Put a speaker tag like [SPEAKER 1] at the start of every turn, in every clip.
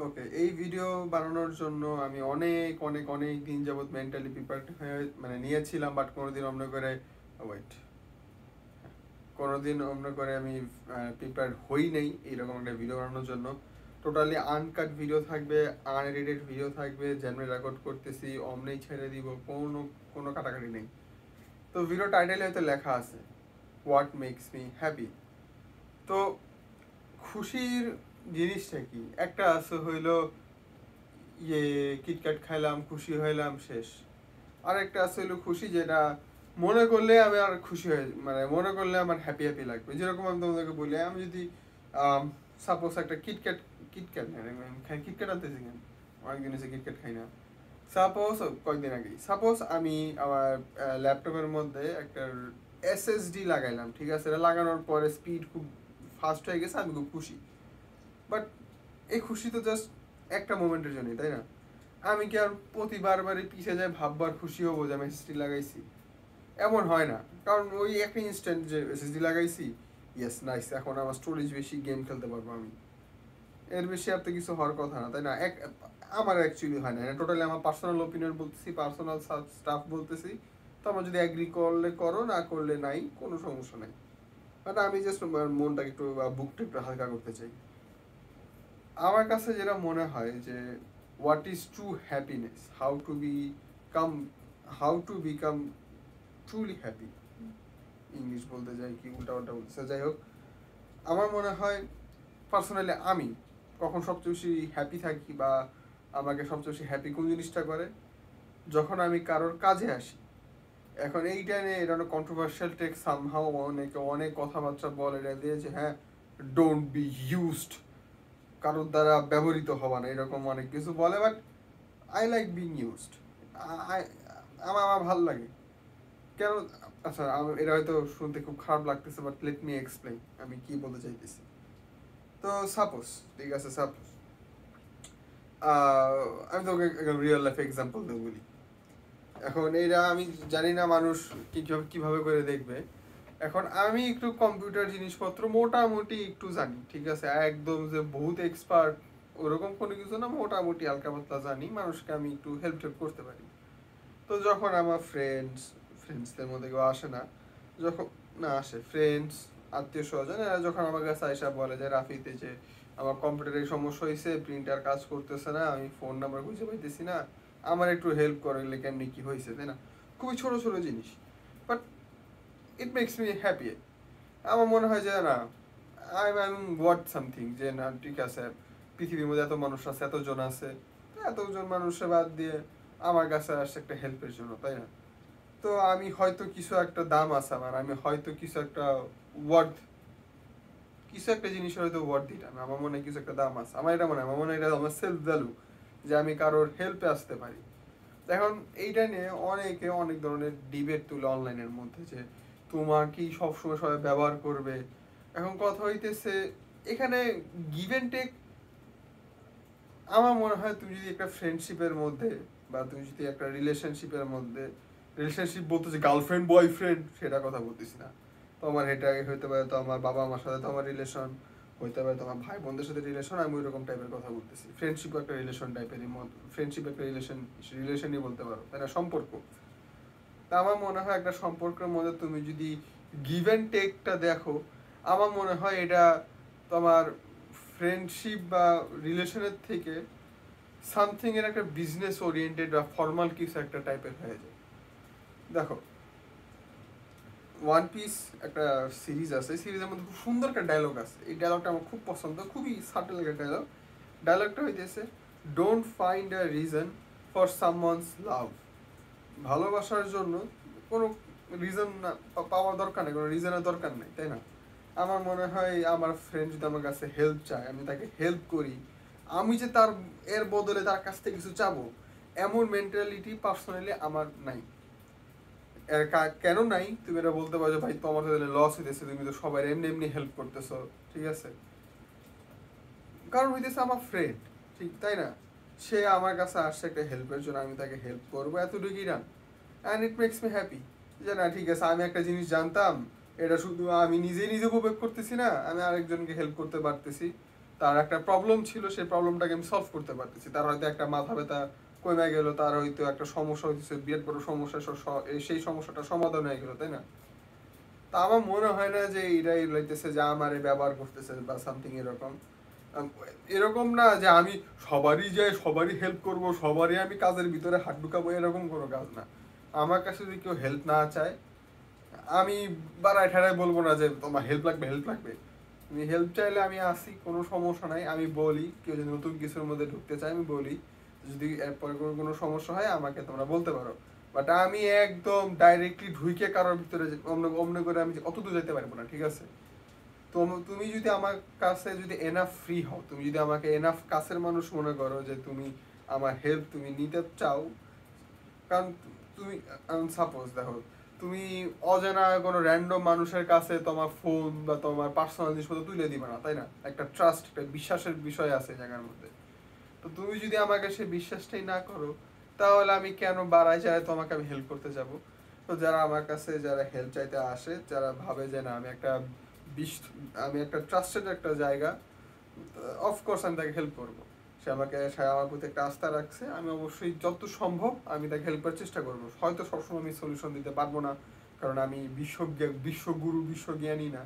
[SPEAKER 1] ওকে, এই ভিডিও বানানোর জন্য আমি অনেক অনেক অনেক দিন যাবত মেন্টালি প্রিপেয়ার্ড হয়ে নিয়েছিলাম, বাট কোনোদিন অমন করে ওয়েট কোনোদিন অমন করে আমি প্রিপেয়ার্ড হই নাই এইরকম একটা ভিডিও বানানোর জন্য। টোটালি আনকাট ভিডিও থাকবে, আনএডিটেড ভিডিও থাকবে, যেমনি রেকর্ড করতেছি অমনেই ছেড়ে দিব, কোনো কোনো কাটাকাটি নেই। তো ভিডিও টাইটেলে হয়তো লেখা আছে হোয়াট মেক্স মি হ্যাপি। তো খুশির জিনিসটা কি? একটা আছে হইলো ইয়ে কিটক্যাট খাইলাম খুশি হইলাম শেষ। আর একটা আছে হইলো খুশি, যেটা মনে করলে আমি আর খুশি হয়ে মনে করলে আমার হ্যাপি হ্যাপি লাগবে। যেরকম আমি তোমাদেরকে বলি, আমি যদি সাপোজ একটা কিটক্যাট, কিটক্যাট না খাই, কিটক্যাট আনতেছি কেন, অনেকদিন হচ্ছে কিটক্যাট খাই না। সাপোজ কয়েকদিন আগেই সাপোজ আমি আমার ল্যাপটপের মধ্যে একটা এসএসডি লাগাইলাম, ঠিক আছে? এটা লাগানোর পরে স্পিড খুব ফাস্ট হয়ে গেছে, আমি খুব খুশি। বাট এই খুশি তো জাস্ট একটা মোমেন্টের জন্যই, তাই না? আমি কি আর প্রতিবারবারই পিছিয়ে যায় ভাববার খুশি হবো যে আমি এসএসডি লাগাইছি? এমন হয় না। কারণ ওই একটা ইনস্ট্যান্ট যে এসএসডি লাগাইছি, ইয়েস নাইস, এখন আমার স্টোরেজ বেশি, গেম খেলতে পারবো আমি। এর বেশি আর তো কিছু হওয়ার কথা না, তাই না? আমার অ্যাকচুয়ালি হয় না, টোটালি আমার পার্সোনাল ওপিনিয়ন বলতেছি, পার্সোনাল স্টাফ বলতেছি। তো আমার যদি অ্যাগ্রি করলে করো, না করলে নাই, কোনো সমস্যা নেই। বাট আমি জাস্ট মনটাকে একটু বুকটা একটু হালকা করতে চাই। আমার কাছে যেটা মনে হয় যে what is true happiness, come how to become truly happy, English বলতে যাই কি উল্টা উল্টা বলতেছে, যাই হোক। আমার মনে হয় পার্সোনালি আমি কখন সবচেয়ে বেশি হ্যাপি থাকি, বা আমাকে সবচেয়ে বেশি হ্যাপি কোন জিনিসটা করে, যখন আমি কারোর কাজে আসি। এখন এইটা নিয়ে এটা অনেক কন্ট্রোভার্সিয়াল টেক সামহাও, অনেকে অনেক কথাবার্তা বলে এটা দিয়ে যে হ্যাঁ, ডোন্ট বি ইউজড, কারোর দ্বারা ব্যবহৃত হওয়া না, এরকম অনেক কিছু বলে। But I like being used. আমার আমার ভাল লাগে কেন? আচ্ছা, এটা হয়তো শুনতে খুব খারাপ লাগতেছে, বাট লেট মি এক্সপ্লেইন আমি কি বলতে চাইতেছি। তো সাপোজ, ঠিক আছে, সাপোজ আমি তোকে রিয়েল লাইফ এক্সাম্পল দিয়ে বলি। এখন এইটা আমি জানি না মানুষ কিভাবে কিভাবে করে দেখবে। এখন আমি একটু কম্পিউটার জিনিসপত্র মোটামুটি একটু জানি, ঠিক আছে? একদম যে বহুত এক্সপার্ট ওরকম কোনো কিছু না, মোটামুটি হালকা পাতলা জানি, মানুষকে আমি একটু হেল্প টেল্প করতে পারি। তো যখন আমার ফ্রেন্ডসদের মধ্যে কেউ আসে না, যখন না আসে ফ্রেন্ডস, আত্মীয় স্বজন, এরা যখন আমার কাছে আইসা বলে যে রাফিতে যে আমার কম্পিউটারের সমস্যা হয়েছে, প্রিন্টার কাজ করতেছে না, আমি ফোন নাম্বার খুঁজে পাইতেছি না, আমার একটু হেল্প করলে কেমনি কি হয়েছে, তাই না? খুবই ছোট ছোট জিনিস, but it makes me happy. আমার মনে হয় যে না, আই এম ওয়ার্থ সামথিং, যে না ঠিক আছে, পৃথিবীর মধ্যে এত মানুষ আছে, এতজন আছে, এতজন মানুষের বাদ দিয়ে আমার কাছে আসছে একটা হেল্পের জন্য, তাই না? তো আমি হয়তো কিছু একটা দাম আছে আমার, আমি হয়তো কিছু একটা ওয়ার্থ, কিছু একটা জিনিসের হয়তো ওয়ার্থ দিতাম, আমার মনে হয় কিছু একটা দাম আছে, আমার এটা মনে হয়, আমার মনে হয় এটা আমার সেলফ ভ্যালু, যে আমি কারোর হেল্পে আসতে পারি। এখন এইটা নিয়ে অনেকে অনেক ধরনের ডিবেট তুলে অনলাইনের মধ্যে, যে তোমার কি সবসময় সবাই ব্যবহার করবে। এখন কথা হইতেছে এখানে গিভ অ্যান্ড টেক। আমার মনে হয় তুমি যদি একটা ফ্রেন্ডশিপের মধ্যে, বা তুমি যদি একটা রিলেশনশিপের মধ্যে, রিলেশনশিপ বলতে যে গার্লফ্রেন্ড বয়ফ্রেন্ড সেটা কথা বলতেছি না, তো আমার এটা হইতে পারে, তো আমার বাবা মার সাথে তো আমার রিলেশন হইতে পারে, তোমার ভাই বোনদের সাথে রিলেশন, আমি ওই রকম টাইপের কথা বলতেছি। ফ্রেন্ডশিপ একটা রিলেশন টাইপেরই মতো, ফ্রেন্ডশিপ একটা রিলেশনই বলতে পারো, তাই না? সম্পর্ক। তা আমার মনে হয় একটা সম্পর্কের মধ্যে তুমি যদি গিভ অ্যান্ড টেকটা দেখো, আমার মনে হয় এটা তোমার ফ্রেন্ডশিপ বা রিলেশনের থেকে সামথিং এর একটা বিজনেস ওরিয়েন্টেড বা ফর্মাল কিছু একটা টাইপের হয়ে যায়। দেখো, ওয়ান পিস একটা সিরিজ আছে, সিরিজের মধ্যে খুব সুন্দর একটা ডায়লগ আছে, এই ডায়লগটা আমার খুব পছন্দ, খুবই সাটেল একটা ডায়লগ। ডায়লগটা হইতেছে, don't find a reason for someone's love. ভালোবাসার জন্য কোনো রিজন না, পাওয়ার দরকার নেই, কোনো রিজনের দরকার নেই, তাই না? আমার মনে হয় আমার ফ্রেন্ড যদি আমার কাছে হেল্প চায়, আমি তাকে হেল্প করি, আমি যে তার এর বদলে তার কাছ থেকে কিছু চাবো, এমন মেন্টালিটি পার্সোনালি আমার নাই। এর কেন নাই তুমি এটা বলতে পারো, ভাই তোমার তো লস হইতেছে, তুমি তো সবাই এমনি এমনি হেল্প করতেছো, ঠিক আছে? কারণ হইতেছে আমার ফ্রেন্ড, ঠিক তাই না? সে আমার কাছে আসছে একটা হেল্পের জন্য, আমি তাকে হেল্প করবো, এতটুকুই রান। And it makes me happy, যে না ঠিক আছে, আমি একটা জিনিস জানতাম, এটা শুধু আমি নিজে নিজে উপভোগ করতেছি না, আমি আরেকজনকে হেল্প করতে পারতেছি, তার একটা প্রবলেম ছিল, সেই প্রবলেমটাকে আমি সলভ করতে পারতেছি। তার হয়তো একটা মাথা ব্যথা কমে গেল, তার হয়তো একটা সমস্যা হইতেছে, বিরাট বড় সমস্যা, সেই সমস্যাটা সমাধান হয়ে গেল, তাই না? তা আমার মনে হয় না যে এটাই লইতেছে যে আমারে ব্যবহার করতেছে বা সামথিং এরকম। এরকম না যে আমি সবারই যাই, সবারই হেল্প করব, সবারই আমি কাজের ভিতরে হাত ঢুকাবো, এরকম কোনো কাজ না। আমার কাছে যদি কেউ হেল্প না চায়, আমি বাড়ায় ঠেড়ায় বলবো না যে তোমার হেল্প লাগবে, হেল্প লাগবে। তুমি হেল্প চাইলে আমি আসি, কোনো সমস্যা নাই। আমি বলি, কেউ যদি নতুন কিছুর মধ্যে ঢুকতে চায় আমি বলি, যদি এরপরে কোনো সমস্যা হয় আমাকে তোমরা বলতে পারো। বাট আমি একদম ডাইরেক্টলি ঢুকে কারোর ভিতরে অমনে করে আমি অত দূর যেতে পারবো না, ঠিক আছে? তো তুমি যদি আমার কাছে যদি এনাফ ফ্রি হও, তুমি যদি আমাকে এনাফ কাছের মানুষ মনে করো যে তুমি আমার হেল্প তুমি নিতে চাও, কারণ তুমি সাপোজ দেখো, তুমি অজানা কোনো র্যান্ডম মানুষের কাছে তোমার ফোন বা তোমার পার্সোনাল জিনিসপত্র তুলে দিবে না, তাই না? একটা ট্রাস্ট, একটা বিশ্বাসের বিষয় আছে জায়গার মধ্যে। তো তুমি যদি আমাকে সেই বিশ্বাসটাই না করো, তাহলে আমি কেন বাড়ায় যায় তোমাকে আমি হেল্প করতে যাব? তো যারা আমার কাছে যারা হেল্প চাইতে আসে, যারা ভাবে যে না আমি একটা ট্রাস্টেড একটা জায়গা, অফকোর্স আমি তাকে হেল্প করবো। সে আমার প্রতি একটা আস্থা রাখছে, আমি অবশ্যই যত সম্ভব আমি তাকে হেল্প করার চেষ্টা করবো। হয়তো সবসময় আমি সলিউশন দিতে পারবো না, কারণ আমি বিশ্বগুরু বিশ্বজ্ঞানী না।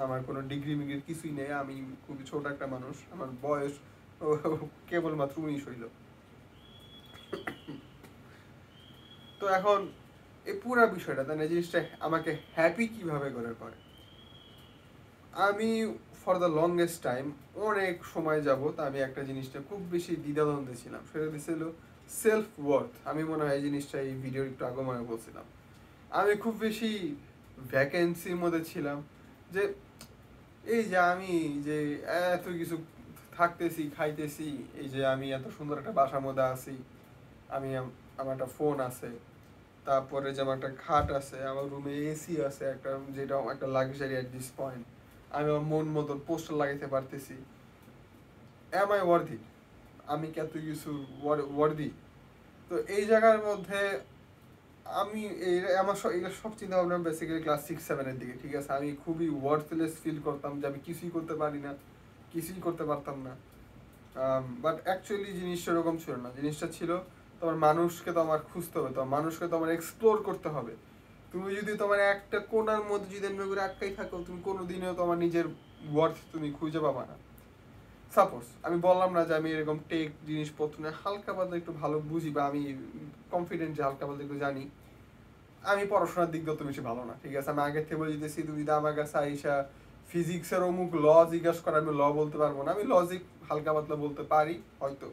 [SPEAKER 1] আমার কোনো ডিগ্রি মিগ্রি কিছুই নেই, আমি খুবই ছোট একটা মানুষ, আমার বয়স কেবলমাত্র 19 হইল। তো এখন এই পুরা বিষয়টা তাই না, জিনিসটা আমাকে হ্যাপি কিভাবে করে করে, আমি ফর দ্য লংগেস্ট টাইম, অনেক সময় যাবত আমি একটা জিনিসটা খুব বেশি দ্বিধাদ্বন্দ্বে ছিলাম, সেটা ছিল সেলফ ওয়ার্থ। আমি মনে হয় এই জিনিসটা এই ভিডিওর একটু আগে মনে বলছিলাম। আমি খুব বেশি ভ্যাকেন্সির মধ্যে ছিলাম যে এই যে আমি যে এত কিছু থাকতেছি, খাইতেছি, এই যে আমি এত সুন্দর একটা বাসার মধ্যে আছি, আমি আমার একটা ফোন আছে, তারপরে যে আমার একটা খাট আছে, আমার রুমে এসি আছে একটা, যেটা একটা লাক্সারি অ্যাট দিস পয়েন্ট, আমি আমার মন মতন পোস্টার লাগাইতে পারতেছি। Am I worthy? আমি কি এত কিছু ওয়ার্দি? তো এই জায়গার মধ্যে আমি এগুলো সব চিন্তা ভাবনা বেসিক্যালি ক্লাস 6-7 দিকে, ঠিক আছে? আমি খুবই ওয়ার্থলেস ফিল করতাম যে আমি কিছুই করতে পারি না, কিছুই করতে পারতাম না। বাট অ্যাকচুয়ালি জিনিসটা এরকম ছিল না। জিনিসটা ছিল তোমার মানুষকে তো আমার খুঁজতে হবে, তোমার মানুষকে তো আমার এক্সপ্লোর করতে হবে। তুমি যদি তোমার একটা কোণার মধ্যে যদি এমনি করে আটকাই থাকো, তুমি কোনোদিনও তোমার নিজের ওয়ার্থ তুমি খুঁজে পাবা না। সাপোজ আমি বললাম না যে আমি এরকম টেক জিনিসপত্র নিয়ে হালকা পাতলা একটু ভালো বুঝি, বা আমি কনফিডেন্ট যে হালকা পাতলা একটু জানি, আমি পড়াশোনার দিক যত বেশি ভালো না, ঠিক আছে? আমি আগের থেকে বলে দিতেছি, তুমি যদি আমার কাছে আইসা ফিজিক্সের অমুক ল জিজ্ঞাসা করে, আমি ল বলতে পারবো না। আমি লজিক হালকা পাতলা বলতে পারি হয়তো,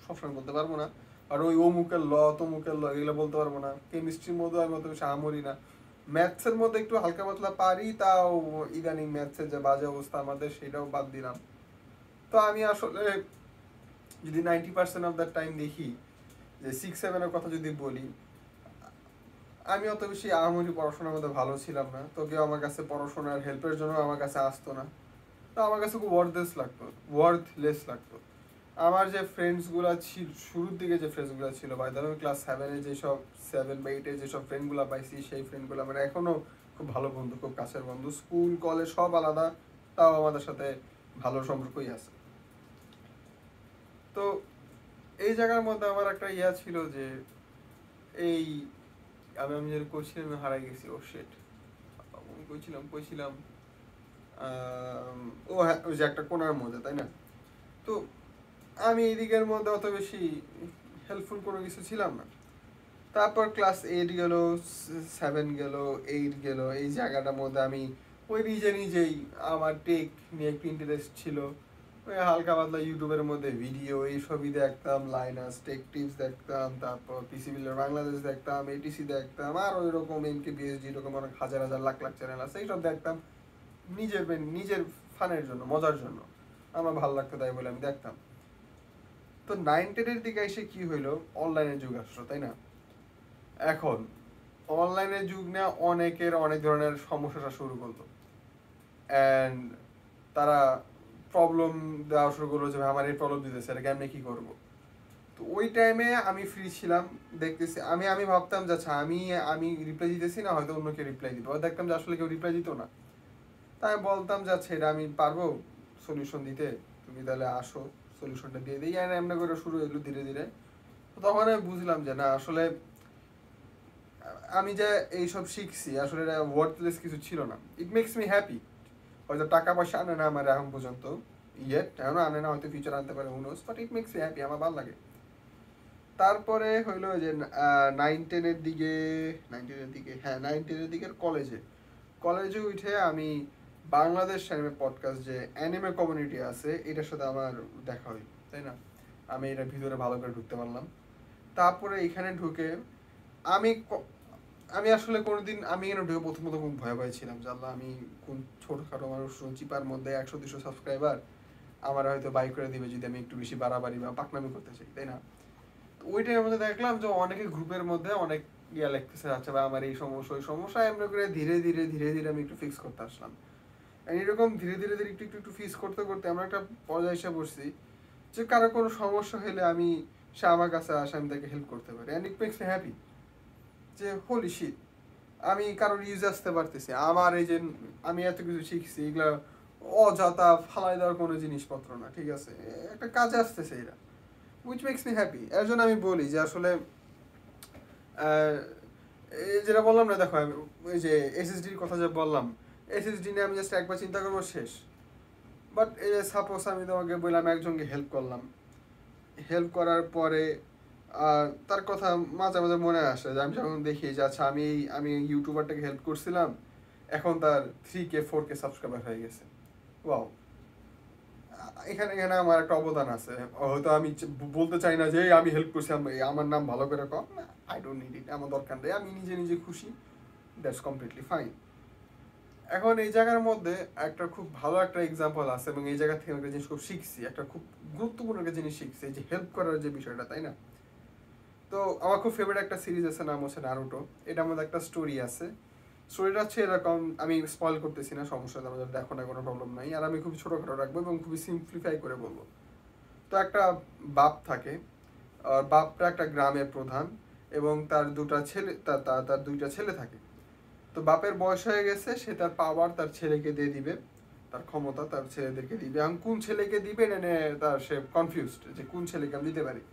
[SPEAKER 1] সবসময় বলতে পারবো না। আর ওই অমুকের ল তমুকের ল এগুলো বলতে পারবো না। কেমিস্ট্রির মধ্যে আমি অত বেশি আমরি না। ম্যাথসের মধ্যে একটু হালকা পাতলা পারি, তাও ইদানিং ম্যাথসের যে বাজে অবস্থা আমাদের, সেটাও বাদ দিলাম। তো আমি আসলে যদি 90% অফ দ্য টাইম দেখি, যে 6-7-এর কথা যদি বলি, আমি অত বেশি আহামরি পড়াশোনার মধ্যে ভালো ছিলাম না। তো কেউ আমার কাছে পড়াশোনার হেল্পের জন্য আমার কাছে আসতো না। তো আমার কাছে খুব ওয়ার্থলেস লাগতো। আমার যে ফ্রেন্ডসগুলো ছিল শুরুর দিকে, যে ফ্রেন্ডসগুলো ছিল, ভাই ধরো ক্লাস 7-এ যেসব 7 বা 8-এ যেসব ফ্রেন্ডগুলো পাইছি, সেই ফ্রেন্ডগুলো আমার এখনও খুব ভালো বন্ধু, খুব কাছের বন্ধু। স্কুল কলেজ সব আলাদা, তাও আমাদের সাথে ভালো সম্পর্কই আছে। তো এই জায়গার মধ্যে আমার একটা ইয়া ছিল যে এই আমি যেটা করছিলাম, আমি হারাই গেছি। ও শেট, কইছিলাম ও হ্যাঁ, ওই যে একটা কোণার মধ্যে, তাই না? তো আমি এই দিকের মধ্যে অত বেশি হেল্পফুল কোনো কিছু ছিলাম না। তারপর ক্লাস 8 গেল, 7 গেল, 8 গেল, এই জায়গাটার মধ্যে আমি ওই নিজেই আমার টেক নিয়ে একটু ইন্টারেস্ট ছিল। ওই হালকা পাতলা ইউটিউবের মধ্যে ভিডিও এইসবই দেখতাম, লাইনাস টেক টিপস দেখতাম, তারপর পিসি বিল্ডার বাংলাদেশ দেখতাম, এটিসি দেখতাম, আর ওই রকম এমকে বিএসডি, এরকম অনেক হাজার হাজার লাখ লাখ চ্যানেল আছে, এইসব দেখতাম নিজের ফানের জন্য, মজার জন্য। আমার ভালো লাগতো তাই বলে আমি দেখতাম। তো 9-10-এর দিকে এসে কি হইলো, অনলাইনের যুগ আসলো, তাই না? এখন অনলাইনের যুগ নিয়ে অনেকের অনেক ধরনের সমস্যা শুরু করলো, অ্যান্ড তারা প্রবলেম দেওয়া শুরু করলো যে আমার এই প্রবলেম দিতেছে, এটা কেমনে কি করবো। তো ওই টাইমে আমি ফ্রি ছিলাম, দেখতেছি আমি ভাবতাম যে আচ্ছা আমি রিপ্লাই দিতেছি না, হয়তো অন্য কেউ রিপ্লাই দিত, দেখতাম যে আসলে কেউ রিপ্লাই দিত না। তাই আমি বলতাম যে আচ্ছা এটা আমি পারবো সলিউশন দিতে, তুমি তাহলে আসো, সলিউশনটা দিয়ে দিই। আর এমনি করে শুরু হইলো ধীরে ধীরে। তখন আমি বুঝলাম যে না আসলে আমি যে এইসব শিখছি আসলে এটা ওয়ার্থলেস কিছু ছিল না। It makes me happy. হয়তো টাকা পয়সা আনে না আমার এখন পর্যন্ত, এখনো আনে না, হয়তো ফিউচার আনতে পারে, who knows, but it makes me happy, আমার ভালো লাগে। তারপরে হইলো যে 9-10 এর দিকে হ্যাঁ 9-10 এর দিকের কলেজে উঠে আমি বাংলাদেশ অ্যানিমে পডকাস্ট যে অ্যানিমে কমিউনিটি আছে এটার সাথে আমার দেখা হয়, তাই না? আমি এটার ভিতরে ভালো করে ঢুকতে পারলাম। তারপরে এখানে ঢুকে আমি আমি আসলে কোনোদিন আমি এখানে ঢুকে প্রথমত খুব ভয় ছিলাম যে আল্লাহ আমি কোন ছোটোখাটো মানুষ চিপার মধ্যে 100-200 সাবস্ক্রাইবার আমার হয়তো বাই করে দিবে যদি আমি একটু বেশি বাড়াবাড়ি বা পাকনামি করতে চাই, তাই না? তো ওই টাইমের মধ্যে দেখলাম যে অনেকে গ্রুপের মধ্যে অনেক লিখতেছে, আচ্ছা ভাই আমার এই সমস্যা ওই সমস্যা, এমনি করে ধীরে ধীরে ধীরে ধীরে আমি একটু ফিক্স করতে আসলাম। এরকম ধীরে ধীরে ধীরে একটু একটু একটু ফিক্স করতে করতে আমরা একটা পর্যায়ে এসে বসছি যে কারো কোনো সমস্যা হলে সে আমার কাছে আসে, আমি তাকে হেল্প করতে পারি, and it makes me happy যে হোলি শিট আমি কারোর ইউজ আসতে পারতেছি। আমার এই যে আমি এত কিছু শিখছি এগুলা অযথা ফালাই দেওয়ার কোনো জিনিসপত্র না, ঠিক আছে, একটা কাজে আসতেছে এরা, উইচ মেক্স মি হ্যাপি। এর জন্য আমি বলি যে আসলে যেটা বললাম না, দেখো ওই যে এসএসডির কথা যে বললাম, এসএসডি নিয়ে আমি জাস্ট একবার চিন্তা করবো শেষ। বাট এই যে সাপোজ আমি তোমাকে বললাম একজনকে হেল্প করলাম, হেল্প করার পরে তার কথা মাঝে মাঝে মনে আসে যে আমি যখন দেখি যে আচ্ছা আমি ইউটিউবারটাকে হেল্প করছিলাম, এখন তার 3K 4K সাবস্ক্রাইবার হয়ে গেছে, ওয়াও, এখানে এখানে আমার একটা অবদান আছে। হয়তো আমি বলতে চাই না যে আমি হেল্প করছি, আমার নাম ভালো করে কম, আই ডোন্ট নিড ইট, আমার দরকার নেই, আমি নিজে নিজে খুশি, দ্যাটস কমপ্লিটলি ফাইন। এখন এই জায়গার মধ্যে একটা খুব ভালো একটা এক্সাম্পল আছে এবং এই জায়গা থেকে একটা জিনিস খুব শিখছি, একটা খুব গুরুত্বপূর্ণ একটা জিনিস শিখছি, যে হেল্প করার যে বিষয়টা, তাই না? তো আমার খুব ফেভারিট একটা সিরিজ আছে, নাম হচ্ছে নারুটো। এটার মধ্যে একটা স্টোরি আছে, স্টোরিটা হচ্ছে এরকম, আমি স্পয়েল করতেছি না, সমস্যা আমাদের দেখো না, কোনো প্রবলেম নাই, আর আমি খুব ছোটোখাটো রাখবো এবং খুবই সিম্পলিফাই করে বলবো। তো একটা বাপ থাকে, আর বাপটা একটা গ্রামের প্রধান এবং তার দুইটা ছেলে থাকে। তো বাপের বয়স হয়ে গেছে, সে তার পাওয়ার তার ছেলেকে দিয়ে দিবে, তার ক্ষমতা তার ছেলেদেরকে দিবে, এবং কোন ছেলেকে দিবে এটা নিয়ে সে কনফিউজড যে কোন ছেলেকে আমি দিতে পারি।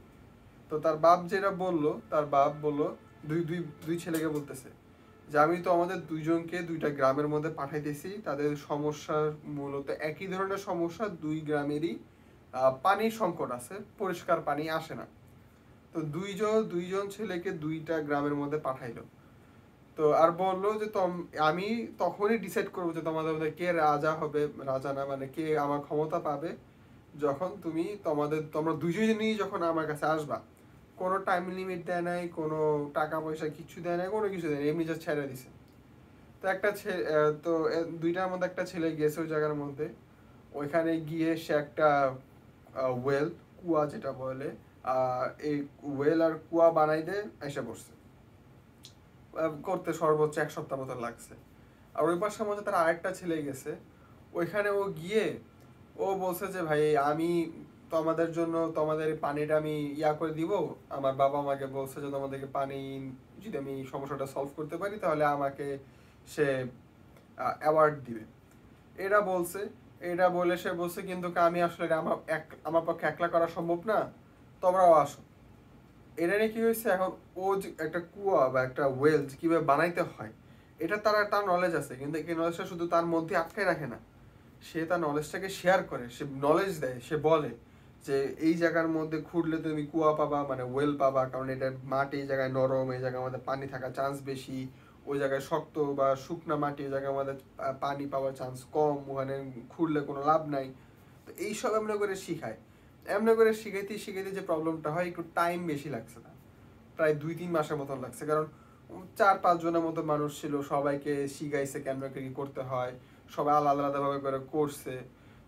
[SPEAKER 1] তো তার বাপ যেটা বললো, তার বাপ বললো দুই দুই দুই ছেলেকে বলতেছে যে আমি তো আমাদের দুইজনকে দুইটা গ্রামের মধ্যে পাঠাইতেছি, তাদের সমস্যার মূলত একই ধরনের সমস্যা, দুই গ্রামেরই পানির সংকট আছে, পরিষ্কার পানি আসে না। তো দুইজন ছেলেকে দুইটা গ্রামের মধ্যে পাঠাইলো। তো আর বললো যে আমি তখনই ডিসাইড করবো যে তোমাদের মধ্যে কে রাজা হবে, রাজা না মানে কে আমার ক্ষমতা পাবে, যখন তোমরা দুইজনই যখন আমার কাছে আসবা। কোনো টাইম লিমিট দেয় নাই, কোনো টাকা পয়সা কিছু দেয় নাই, কোনো কিছু দেয় নাই, এমনি জাস্ট ছেড়ে দিছে। তো একটা ছেলে, তো দুইটার মধ্যে একটা ছেলে গেছে ওই জায়গার মধ্যে, ওইখানে গিয়ে সে একটা ওয়েল, কুয়া যেটা বলে, এই ওয়েল আর কুয়া বানাইতে এসে পড়ছে। করতে সর্বোচ্চ 1 সপ্তাহ মতো লাগছে। আর ওই পাশের মধ্যে তার আরেকটা ছেলে গেছে, ওইখানে ও গিয়ে ও বলছে যে ভাই আমি তোমাদের জন্য তোমাদের পানিটা আমি করে দিব, আমার বাবা আমাকে বলছে যে তোমাদেরকে পানি যদি আমি সমস্যাটা সলভ করতে পারি তাহলে আমাকে সে অ্যাওয়ার্ড দিবে। এটা বলছে, এটা বলে সে বলছে কিন্তু আমি আসলে আমার পক্ষে একলা করা সম্ভব না, তোমরাও আসো। এটা নিয়ে কি হয়েছে, এখন ও যে একটা কুয়া বা একটা ওয়েল কিভাবে বানাইতে হয় এটা তার নলেজ আছে, কিন্তু এই নলেজটা শুধু তার মধ্যে আটকায় রাখে না, সে তার নলেজটাকে শেয়ার করে, সে নলেজ দেয়, সে বলে যে এই জায়গার মধ্যে খুঁড়লে তুমি কুয়া পাবা, মানে ওয়েল পাবা, কারণ এটা মাটি এই জায়গায় নরম, এই জায়গার মধ্যে পানি থাকার চান্স বেশি, ওই জায়গায় শক্ত বা শুকনা মাটি, এই জায়গার মধ্যে পানি পাওয়ার চান্স কম, ওখানে খুঁড়লে কোনো লাভ নাই। তো এইসব এমনি করে শিখায়, এমনি করে শিখাইতে শিখাইতে যে প্রবলেমটা হয়, একটু টাইম বেশি লাগছে না, প্রায় 2-3 মাসের মতন লাগছে, কারণ 4-5 জনের মতো মানুষ ছিল, সবাইকে শিখাইছে কেমন কি করতে হয়, সবাই আলাদা আলাদাভাবে করে করছে,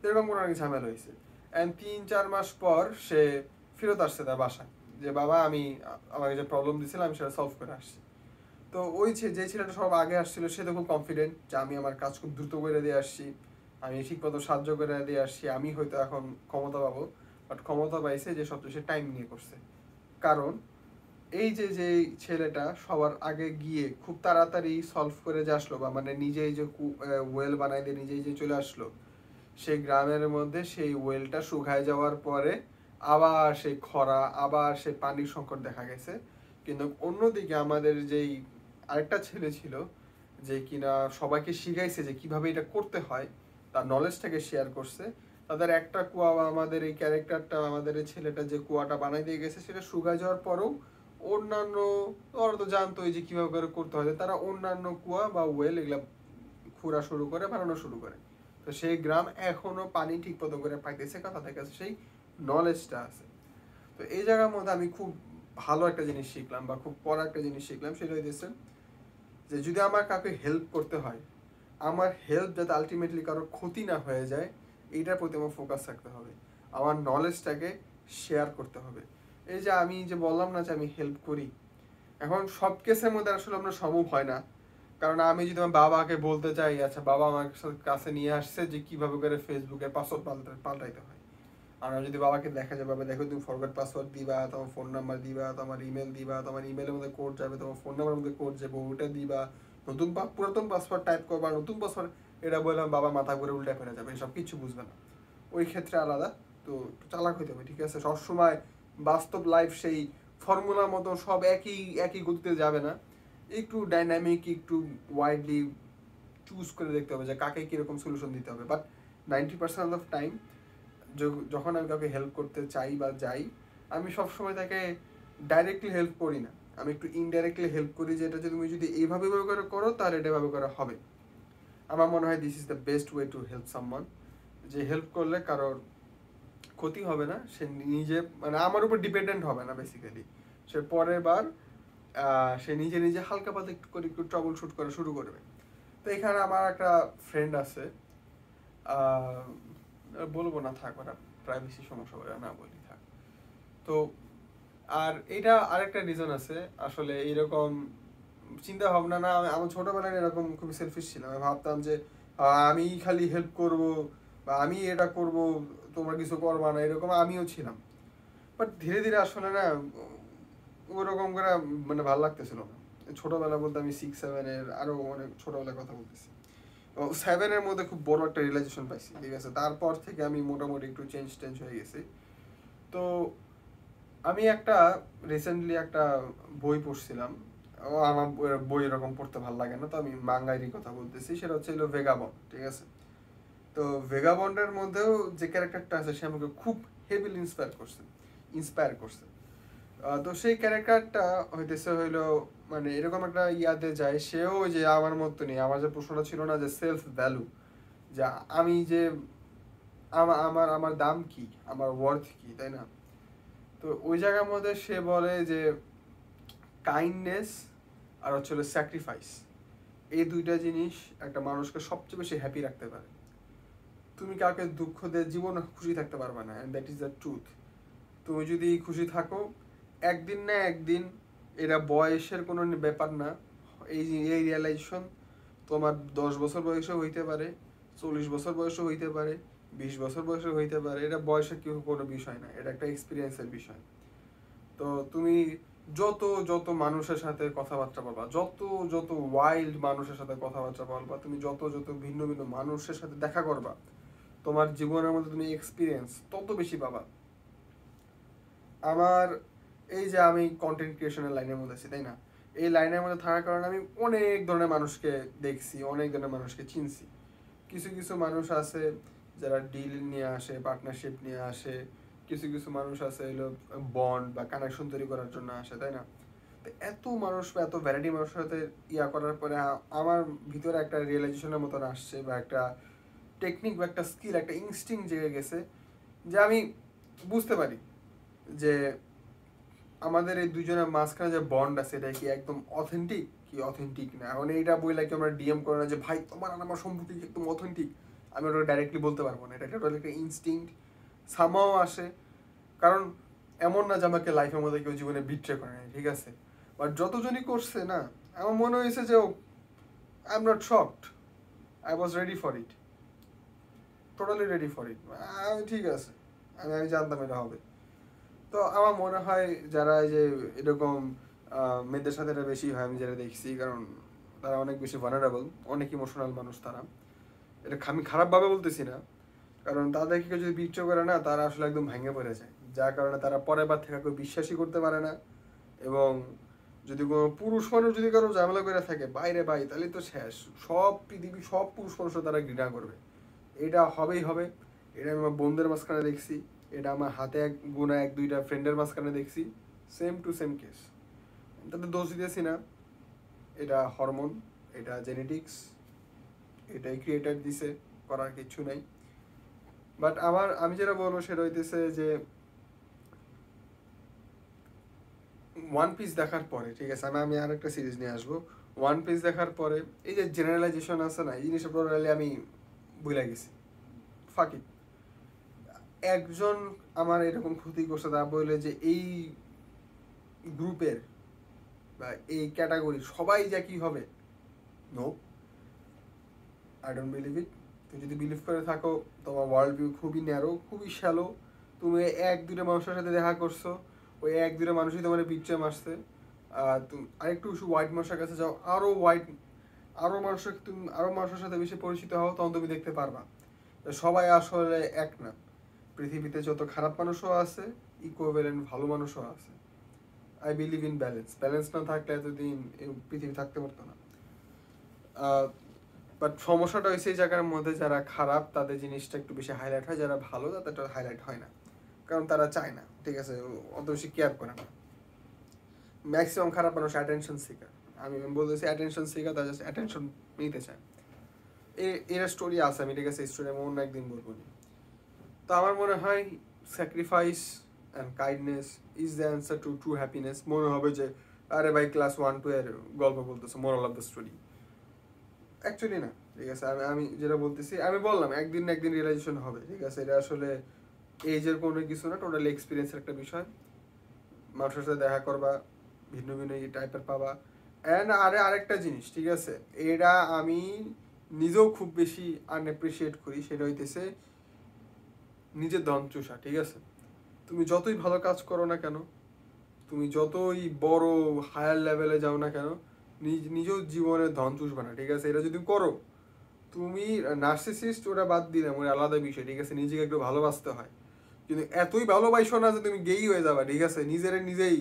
[SPEAKER 1] এরকম কোনো অনেক ঝামেলা হয়েছে। অ্যান্ড 3-4 মাস পর সে ফেরত আসছে তার বাসায়, যে বাবা আমাকে যে প্রবলেম দিয়েছিলাম আমি সেটা সলভ করে আসছি। তো যে ছেলেটা সব আগে আসছিল সে তো খুব কনফিডেন্ট যে আমি আমার কাজ খুব দ্রুত করে দিয়ে আসছি, আমি ঠিকমতো সাহায্য করে দিয়ে আসছি, আমি হয়তো এখন ক্ষমতা পাবো। বাট ক্ষমতা পাইছে যে সবচেয়ে সে টাইম নিয়ে করছে, কারণ এই যে ছেলেটা সবার আগে গিয়ে খুব তাড়াতাড়ি সলভ করে যে আসলো, বা মানে নিজেই যে ওয়েল বানাই দিয়ে নিজেই যে চলে আসলো, সেই গ্রামের মধ্যে সেই ওয়েলটা শুকায় যাওয়ার পরে আবার সেই খরা, আবার সেই পানির সংকট দেখা গেছে। কিন্তু অন্যদিকে আমাদের যেই আরেকটা ছেলে ছিল যে কিনা সবাইকে শিখাইছে যে কিভাবে এটা করতে হয়, তার নলেজটাকে শেয়ার করছে। তাদের একটা কুয়া, আমাদের এই ক্যারেক্টারটা, আমাদের এই ছেলেটা যে কুয়াটা বানাই দিয়ে গেছে সেটা শুকায় যাওয়ার পরেও অন্যান্য, ওরা তো জানতোই যে কিভাবে করে করতে হয়, তারা অন্যান্য কুয়া বা ওয়েল এগুলা খুঁড়া শুরু করে, বানানো শুরু করে। তো সেই গ্রাম এখনো পানি ঠিক মতো করে পাইতেছে, কথা থেকে সেই নলেজটা আছে। তো এই জায়গার মধ্যে আমি খুব ভালো একটা জিনিস শিখলাম বা খুব পড়া একটা জিনিস শিখলাম, সেটা হইতেছে যে যদি আমার কাউকে হেল্প করতে হয়, আমার হেল্প যাতে আলটিমেটলি কারোর ক্ষতি না হয়ে যায়, এইটার প্রতি আমার ফোকাস রাখতে হবে, আমার নলেজটাকে শেয়ার করতে হবে। এই যে আমি যে বললাম না যে আমি হেল্প করি, এখন সব কেসের মধ্যে আসলে আমরা সম্ভব হয় না। কারণ আমি যদি আমার বাবাকে বলতে চাই, আচ্ছা বাবা আমার কাছে নিয়ে আসছে যে কিভাবে করে ফেসবুকের পাসওয়ার্ড পাল্টাইতে হয়, আর আমি যদি বাবাকে দেখা যায়, বাবা দেখো তুমি ফরগট পাসওয়ার্ড দিবা, তোমার ফোন নাম্বার দিবা, তোমার ইমেল দিবা, তোমার ইমেলের মধ্যে কোড যাবে, তোমার ফোন নাম্বারের মধ্যে কোড যাবে, ওটা দিবা, নতুন পুরাতন পাসওয়ার্ড টাইপ করবা, নতুন পাসওয়ার্ড, এটা বললাম বাবা মাথা করে উল্টা ফেলে যাবে, এসব কিছু বুঝবে না। ওই ক্ষেত্রে আলাদা। তো চালাক হইতে হবে, ঠিক আছে? সবসময় বাস্তব লাইফ সেই ফর্মুলার মতো সব একই একই গতিতে যাবে না, একটু ডাইনামিক, একটু ওয়াইডলি চুজ করে দেখতে হবে যে কাকে কীরকম সলিউশন দিতে হবে। বাট 90% অফ টাইম যখন আমি কাউকে হেল্প করতে চাই বা যাই, আমি সবসময় তাকে ডাইরেক্টলি হেল্প করি না, আমি একটু ইনডাইরেক্টলি হেল্প করি, যে এটা যদি তুমি যদি এইভাবে করে করো তাহলে এটা এভাবে করে হবে। আমার মনে হয় this is the best way to help someone, যে হেল্প করলে কারোর ক্ষতি হবে না, সে নিজে মানে আমার উপর ডিপেন্ডেন্ট হবে না বেসিক্যালি। সে পরের বার সে নিজে নিজে হালকা পাতলা একটু করে একটু ট্রাবল শুট করা শুরু করবে। তো এখানে আমার একটা ফ্রেন্ড আছে, বলবো না, থাক, ওরা প্রাইভেসি সমস্যা করে, না বলি থাক। তো আর এটা আরেকটা রিজন আছে আসলে, এইরকম চিন্তা ভাবনা না, আমার ছোটবেলায় এরকম খুবই সেলফিশ ছিলাম। আমি ভাবতাম যে আমি খালি হেল্প করব বা আমি এটা করব, তোমরা কিছু করবা না, এরকম আমিও ছিলাম। বাট ধীরে ধীরে আসলে না ওরকম করে মানে ভালো লাগতেছিল না। ছোটবেলা বলতে আমি 6-7-এর, আরও অনেক ছোটবেলার কথা বলতেছি, 7-এর মধ্যে খুব বড় একটা রিয়েলাইজেশন পাইছি, ঠিক আছে? তারপর থেকে আমি মোটামুটি একটু চেঞ্জ হয়ে গেছি। তো আমি একটা রিসেন্টলি একটা বই পড়ছিলাম, আমার বই এরকম পড়তে ভালো লাগে না, তো আমি মাঙ্গাইরি কথা বলতেছি, সেটা হচ্ছে ভেগাবন্ড, ঠিক আছে? তো ভেগাবন্ডের মধ্যেও যে ক্যারেক্টারটা আছে সে আমাকে খুব হেভিলি ইন্সপায়ার করছে। তো সেই ক্যারেক্টারটা হইলো মানে এরকম একটা ইয়াতে যায়, সেও যে আমার মতো নেই, আমার যে প্রশ্নটা ছিল না যে সেলফ ভ্যালু, যে আমি যে আমার আমার দাম কি, আমার ওয়ার্থ কি, তাই না? তো ওই জায়গার মধ্যে সে বলে যে কাইন্ডনেস আর হচ্ছে স্যাক্রিফাইস, এই দুইটা জিনিস একটা মানুষকে সবচেয়ে বেশি হ্যাপি রাখতে পারে। তুমি কাউকে দুঃখ দিয়ে জীবনে খুশি থাকতে পারবে না, and that is the truth. তুমি যদি খুশি থাকো, একদিন না একদিন, এটা বয়সের কোনো ব্যাপার না, এই রিয়েলাইজেশন তোমার 10 বছর বয়সে হইতে পারে, 40 বছর বয়সে হইতে পারে, 20 বছর বয়সে হইতে পারে, এটা বয়সের কেউ কোনো বিষয় না, এটা একটা এক্সপিরিয়েন্সের বিষয়। তো তুমি যত যত মানুষের সাথে কথাবার্তা বলবা, যত যত ওয়াইল্ড মানুষের সাথে কথাবার্তা বলবা, তুমি যত যত ভিন্ন ভিন্ন মানুষের সাথে দেখা করবা, তোমার জীবনের মধ্যে তুমি এক্সপিরিয়েন্স তত বেশি পাবা। আমার এই যে আমি কন্টেন্ট ক্রিয়েশনের লাইনের মধ্যে আছি, তাই না? এই লাইনের মধ্যে থাকার কারণে আমি অনেক ধরনের মানুষকে দেখছি, অনেক ধরনের মানুষকে চিনছি। কিছু কিছু মানুষ আছে যারা ডিল নিয়ে আসে, পার্টনারশিপ নিয়ে আসে, কিছু কিছু মানুষ আছে এলো বন্ড বা কানেকশন তৈরি করার জন্য আসে, তাই না? তো এত মানুষ বা এত ভ্যারাইটি মানুষের সাথে ইয়া করার পরে আমার ভিতরে একটা রিয়েলাইজেশনের মতন আসছে, বা একটা টেকনিক বা একটা স্কিল, একটা ইনস্টিংক্ট জেগে গেছে, যে আমি বুঝতে পারি যে আমাদের এই দুজনের মাঝখানে যে বন্ড আছে এটা কি একদম অথেন্টিক কি অথেন্টিক না। এখন এইটা বইলে কি আমরা ডিএম করে না যে ভাই তোমার আর আমার সম্পর্ক কি একদম অথেন্টিক, আমি ওটা ডাইরেক্টলি বলতে পারবো না, এটা একটা ইনস্টিংক্ট সামাও আসে। কারণ এমন না যে আমাকে লাইফের মধ্যে কেউ জীবনে বিট্রে করে নাই, ঠিক আছে? বাট যতজনই করছে না, আমার মনে হয়েছে যে I am not shocked, I was ready for it, totally ready for it. ঠিক আছে, আমি জানতাম এটা হবে। তো আমার মনে হয় যারা এই যে এরকম মেয়েদের সাথে এটা বেশি হয়, আমি যেটা দেখছি, কারণ তারা অনেক বেশি ভানারেবল, অনেক ইমোশনাল মানুষ তারা। এটা আমি খারাপভাবে বলতেছি না, কারণ তাদেরকে কেউ যদি বিট্রে করে না, তারা আসলে একদম ভেঙে পড়ে যায়, যার কারণে তারা পরের বার থেকে কেউ বিশ্বাসই করতে পারে না। এবং যদি কোনো পুরুষ মানুষ যদি কারো ঝামেলা করে থাকে বাইরে ভাই, তাহলে তো শেষ, সব পৃথিবী সব পুরুষ মানুষও তারা ঘৃণা করবে। এটা হবেই হবে। এটা আমি আমার বন্ধুদের মাঝখানে দেখছি, এটা আমার হাতে গোনা 1-2টা ফ্রেন্ডের মাঝখানে দেখছি, সেম টু সেম কেস। তাদের দোষ দিতেছি না, এটা হরমোন, এটা জেনেটিক্স, এটাই ক্রিয়েটার দিছে, করার কিছু নাই। বাট আমি যেটা বলবো সেটা হইতেছে যে ওয়ান পিস দেখার পরে, ঠিক আছে, আমি আরেকটা সিরিজ নিয়ে আসবো। ওয়ান পিস দেখার পরে এই যে জেনারেলাইজেশন আছে না, এই জিনিসটা টোটালি আমি ভুলে গেছি। ফাঁকি একজন আমার এরকম ক্ষতি করছে, তা বলে যে এই গ্রুপের বা এই ক্যাটাগরি সবাই যা কি হবে, no, I don't believe it. তুমি যদি বিলিভ করে থাকো, তোমার ওয়ার্ল্ড ভিউ খুবই ন্যারো, খুবই শ্যালো। তুমি 1-2টা মানুষের সাথে দেখা করছো, ওই 1-2টা মানুষই তোমার বিট্রে মারছে। তুমি আরেকটু হোয়াইট মানুষের কাছে যাও, আরও মানুষের সাথে বেশি পরিচিত হও, তখন তুমি দেখতে পারবা সবাই আসলে এক না। পৃথিবীতে যত খারাপ মানুষও আছে, ইকুইভ্যালেন্ট ভালো মানুষও আছে। আই বিলিভ ইন ব্যালেন্স না থাকলে এতদিন পৃথিবী থাকতে পারতো না। বাট সমস্যাটা হয়েছে এই জায়গার মধ্যে, যারা খারাপ তাদের জিনিসটা একটু বেশি হাইলাইট হয়, যারা ভালো তাদেরটা হাইলাইট হয় না, কারণ তারা চায় না, ঠিক আছে, অত বেশি কেয়ার করে না। ম্যাক্সিমাম খারাপ মানুষ অ্যাটেনশন সিকার, আমি বলতেছি অ্যাটেনশন সিকার, তারা জাস্ট অ্যাটেনশন নিতে চায়। এর স্টোরি আছে, আমি ঠিক আছে স্টোরি আমি অন্য একদিন বলবো। তো আমার মনে হয় sacrifice and kindness is the answer to true happiness. মনে হবে যে আরে ভাই ক্লাস 1-2 এর গল্প বলতেছে, moral of the story. Actually না, ঠিক আছে, আমি যেটা বলতেছি, আমি বললাম একদিন না একদিন রিয়েলাইজেশন হবে, ঠিক আছে, এটা আসলে এজের কোনো কিছু না, টোটালি এক্সপিরিয়েন্সের একটা বিষয়। মানুষের সাথে দেখা করবা, ভিন্ন ভিন্ন টাইপের পাবা। অ্যান্ড আরেকটা জিনিস, ঠিক আছে, এটা আমি নিজেও খুব বেশি আনএপ্রিসিয়েট করি, সেটা হইতেছে নিজের ধন চুষা, ঠিক আছে। তুমি যতই ভালো কাজ করো না কেন, তুমি যতই বড় হায়ার লেভেলে যাও না কেন, নিজের জীবনে ধন চুষবে না, ঠিক আছে। এটা যদি করো, তুমি নার্সিসিস্ট ওটা বাদ দিলে ওটা আলাদা বিষয়, ঠিক আছে, নিজেকে একটু ভালোবাসতে হয়, কিন্তু এতই ভালোবাসো না যে তুমি গেই হয়ে যাবা, ঠিক আছে, নিজেই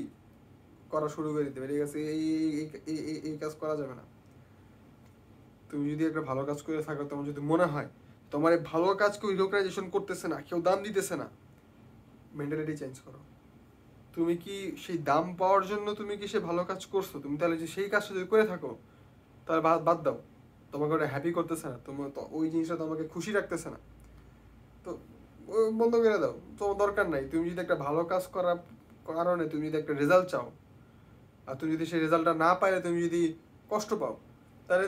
[SPEAKER 1] করা শুরু করে দিতে হবে, ঠিক আছে। এই কাজ করা যাবে না। তুমি যদি একটা ভালো কাজ করে থাকো, তোমার যদি মনে হয় তোমার এই ভালো কাজ কেউ রিকগনাইজেশন করতেছে না, কেউ দাম দিতেছে না, মেন্টালিটি চেঞ্জ করো। তুমি কি সেই দাম পাওয়ার জন্য তুমি কি সে ভালো কাজ করছো, তুমি তাহলে যে সেই কাজটা যদি করে থাকো, তাহলে বাদ দাও। তোমাকে ওটা হ্যাপি করতেছে না, তোমার ওই জিনিসটা তোমাকে খুশি রাখতেছে না, তো বন্ধ করে দাও, তোমার দরকার নাই। তুমি যদি একটা ভালো কাজ করার কারণে তুমি যদি একটা রেজাল্ট চাও, আর তুমি যদি সেই রেজাল্টটা না পাইলে তুমি যদি কষ্ট পাও, তাহলে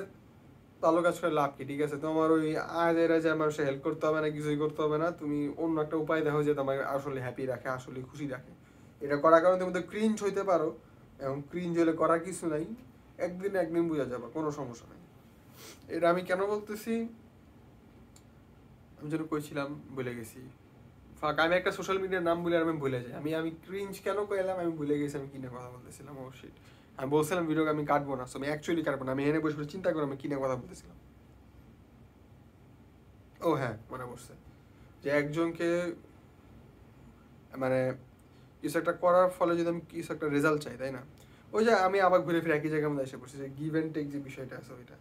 [SPEAKER 1] ভালো কাজ করে লাভ কি, ঠিক আছে। তোমার ওই আজ মানুষের হেল্প করতে হবে না, কিছুই করতে হবে না, তুমি অন্য একটা উপায় দেখো যে তোমাকে আসলে হ্যাপি রাখে, আসলে খুশি রাখে। এটা করার কারণে তুমি তো ক্রিঞ্জ হইতে পারো, এবং ক্রিঞ্জ হলে করার কিছু নাই, একদিন বোঝা যাবে, কোনো সমস্যা নেই। এটা আমি কেন বলতেছি, আমি যেন কইছিলাম ভুলে গেছি, আমি একটা সোশ্যাল মিডিয়ার নাম বলে আমি ভুলে যাই, আমি ক্রিঞ্জ কেন কইলাম আমি ভুলে গেছি, আমি কিনে কথা বলতেছিলাম। অবশ্যই আমি বলছিলাম ভিডিওকে আমি কাটবো না, আমি অ্যাকচুয়ালি কাটবো না, আমি এনে বসে চিন্তা করে আমি কিনে কথা বলতেছিলাম। ও হ্যাঁ, মনে পড়ছে যে একজনকে মানে কিছু একটা করার ফলে যদি আমি কিছু একটা রেজাল্ট চাই, তাই না, ওই যে আমি আবার ঘুরে ফিরে একই জায়গায় মধ্যে এসে পড়ছি, যে গিভ অ্যান্ড টেক যে বিষয়টা আছে ওইটা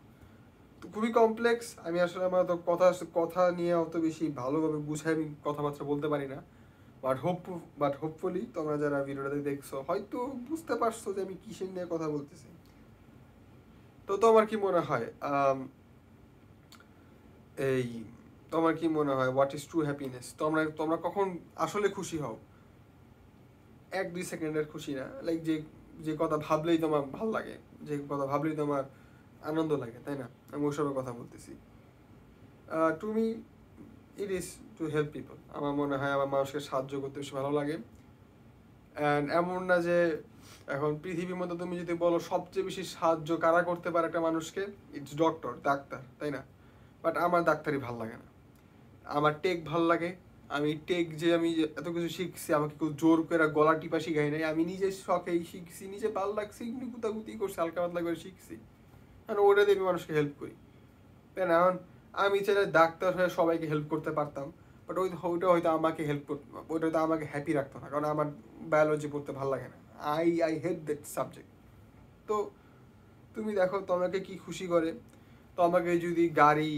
[SPEAKER 1] তো খুবই কমপ্লেক্স। আমি আসলে আমার তো কথা নিয়ে অত বেশি ভালোভাবে বুঝাই আমি কথাবার্তা বলতে পারি না, বাট হোপফুলি তোমরা যারা ভিডিওটাতে দেখছো হয়তো বুঝতে পারছো যে আমি কিসের নিয়ে কথা বলতেছি। তো তোমার কি মনে হয় এই তোমার কি মনে হয় হোয়াট ইজ ট্রু হ্যাপিনেস? তোমরা কখন আসলে খুশি হও? 1-2 সেকেন্ডের খুশি না, লাইক যে যে কথা ভাবলেই তোমার ভালো লাগে, যে কথা ভাবলেই তোমার আনন্দ লাগে, তাই না? আমি ওসবের কথা বলতেছি। তুমি it is to help people. আমার মনে হয় আমার মানুষকে সাহায্য করতে বেশি ভালো লাগে। অ্যান্ড এমন না যে এখন পৃথিবীর মধ্যে তুমি যদি বলো সবচেয়ে বেশি সাহায্য কারা করতে পারে একটা মানুষকে, ইটস ডাক্তার, তাই না? বাট আমার ডাক্তারই ভাল লাগে না, আমার টেক ভাল লাগে। আমি আমি এত কিছু শিখছি, আমাকে কেউ জোর করে গলা টিপা শিখাই নাই, আমি নিজের শখেই শিখছি, নিজে ভাল লাগছে, এমনি গুতাগুতি করছি, হালকা পাতলা করে শিখছি, কারণ ওটা দিয়ে আমি মানুষকে হেল্প করি, তাই না? এখন আমি চাইলে ডাক্তার হয়ে সবাইকে হেল্প করতে পারতাম, বাট ওইটা হয়তো আমাকে হেল্প করতো, ওইটা হয়তো আমাকে হ্যাপি রাখতো না, কারণ আমার বায়োলজি পড়তে ভালো লাগে না। I hate that subject. তো তুমি দেখো তোমাকে কি খুশি করে, তোমাকে যদি গাড়ি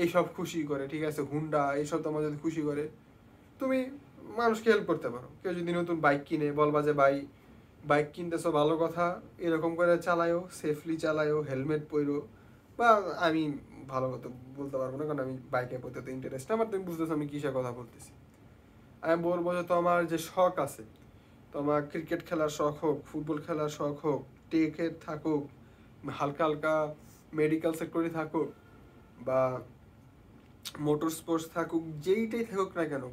[SPEAKER 1] এইসব খুশি করে, ঠিক আছে, হুন্ডা এইসব তোমার যদি খুশি করে, তুমি মানুষকে হেল্প করতে পারো। কেউ যদি নতুন বাইক কিনে, বলবা যে ভাই বাইক কিনতেছো ভালো কথা, এরকম করে চালায়ও, সেফলি চালায়ও, হেলমেট পরো। বা আমি ভালো কথা বলতে পারবো না, কারণ আমি বাইকের প্রতি তো ইন্টারেস্ট আমার, তুমি বুঝতেছো আমি কিসের কথা বলতেছি। আমি বলবো যে তোমার যে শখ আছে, তোমার ক্রিকেট খেলার শখ হোক, ফুটবল খেলার শখ হোক, টেকের থাকুক, হালকা হালকা মেডিকেল সেক্টরে থাকুক, বা মোটর স্পোর্টস থাকুক, যেইটাই থাকুক না কেন,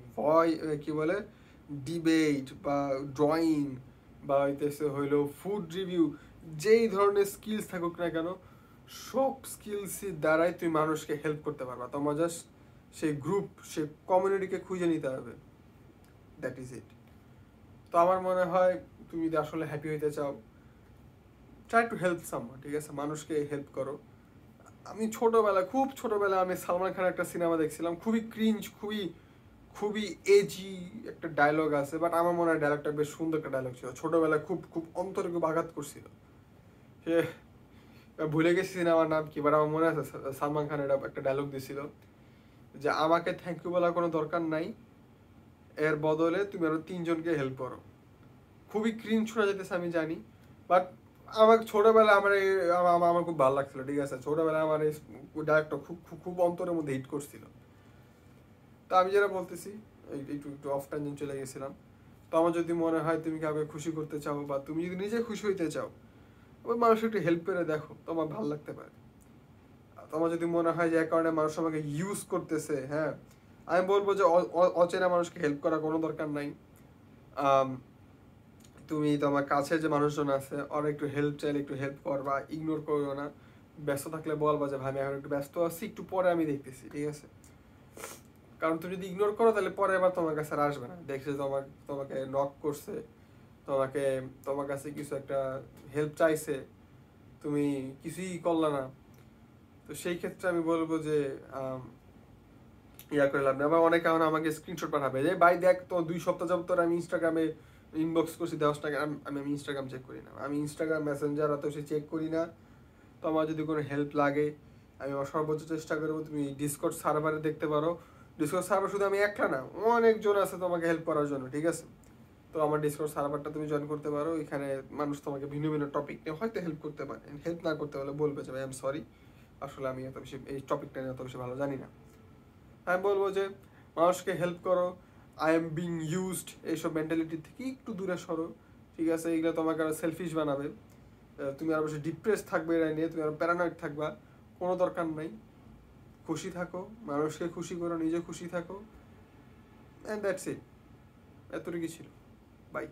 [SPEAKER 1] কি বলে ডিবেট বা ড্রয়িং বা হইতেছে হইলো ফুড রিভিউ, যেই ধরনের স্কিলস থাকুক না কেন, সব স্কিলসের দ্বারাই তুমি মানুষকে হেল্প করতে পারবা। তোমার জাস্ট সেই গ্রুপ, সে কমিউনিটিকে খুঁজে নিতে হবে, দ্যাট ইজ ইট। তো আমার মনে হয় তুমি যদি আসলে হ্যাপি হইতে চাও, ট্রাই টু হেল্প সামওয়ান, ঠিক আছে, মানুষকে হেল্প করো। আমি ছোটবেলায়, খুব ছোটবেলায় আমি সালমান খানের একটা সিনেমা দেখছিলাম, খুবই ক্রিঞ্জ, খুবই খুবই এজি একটা ডায়লগ আছে, বাট আমার মনে হয় ডায়লগটা বেশ সুন্দর একটা ডায়লগ ছিল, ছোটবেলায় খুব খুব অন্তরে খুব আঘাত করছিল। সে ভুলে গেছি সিনেমার নাম কি, বাট আমার মনে আছে সালমান খান এটা একটা ডায়লগ দিছিল যে আমাকে থ্যাংক ইউ বলার কোনো দরকার নাই, এর বদলে তুমি আরো 3 জনকে হেল্প করো। খুবই ক্রিঞ্জ শোনা যেতেছে আমি জানি, বাট আমার ছোটবেলায় আমার খুব ভালো লাগছিল, ঠিক আছে, ছোটবেলায় আমার এই ডায়লগটা খুব খুব খুব অন্তরের মধ্যে হিট করছিল। তো আমি যেটা বলতেছি, একটু একটু অফ ট্যানজেন্ট চলে গেছিলাম। তো আমার যদি মনে হয় তুমি কাউকে খুশি করতে চাও, বা তুমি যদি নিজে খুশি হইতে চাও, ওই মানুষকে একটু হেল্প করে দেখো, তোমার ভালো লাগতে পারে। তোমার যদি মনে হয় যে এক কারণে মানুষ আমাকে ইউজ করতেছে, হ্যাঁ, আমি বলবো যে অচেনা মানুষকে হেল্প করার কোনো দরকার নাই। তুমি তোমার কাছে যে মানুষজন আছে ওরা একটু হেল্প চাইলে একটু হেল্প করবা, ইগনোর করো না। ব্যস্ত থাকলে বলবা যে ভাই আমি এখন একটু ব্যস্ত আছি, একটু পরে আমি দেখতেছি, ঠিক আছে। কারণ তুমি যদি ইগনোর করো তাহলে পরে আবার তোমার কাছে আর আসবে না, দেখছে তোমাকে নক করছে, তোমাকে তোমার কাছে কিছু একটা হেল্প চাইছে, তুমি কিছুই করলা না। তো সেই ক্ষেত্রে আমি বলবো যে ইয়া করে লাভ নেই। আবার অনেকে আমাকে স্ক্রিনশট পাঠাবে যে ভাই দেখ তো 2 সপ্তাহ যাবত তোর আমি ইনস্টাগ্রামে ইনবক্স করছি 10 টাকা। আমি ইনস্টাগ্রাম চেক করি না, আমি ইনস্টাগ্রাম মেসেঞ্জার অত সে চেক করি না। তো আমার যদি কোনো হেল্প লাগে আমি আমার সর্বোচ্চ চেষ্টা করবো। তুমি ডিসকর্ড সার্ভারে দেখতে পারো, ডিসকর্ড সার্ভার শুধু আমি একটা না, অনেকজন আছে তোমাকে হেল্প করার জন্য, ঠিক আছে। তো আমার ডিসকর্ড সার্ভারটা তুমি জয়েন করতে পারো, এখানে মানুষ তোমাকে ভিন্ন ভিন্ন টপিক নিয়ে হয়তো হেল্প করতে পারে। হেল্প না করতে হলে বলবে যে ভাই আই এম সরি, আসলে আমি এত বেশি এই টপিকটা নিয়ে এত বেশি ভালো জানি না। আমি বলবো যে মানুষকে হেল্প করো, আই এম বিং ইউজড এইসব মেন্টালিটি থেকে একটু দূরে সরো, ঠিক আছে। এগুলো তোমাকে আরো সেলফিশ বানাবে, তুমি আরো বেশি ডিপ্রেস থাকবে এটা নিয়ে, তুমি আরো প্যারানয়েড থাকবা, কোনো দরকার নাই। খুশি থাকো, মানুষকে খুশি করো, নিজে খুশি থাকো, অ্যান্ড দ্যাটস ইট। এতটুকু ছিল। বাই।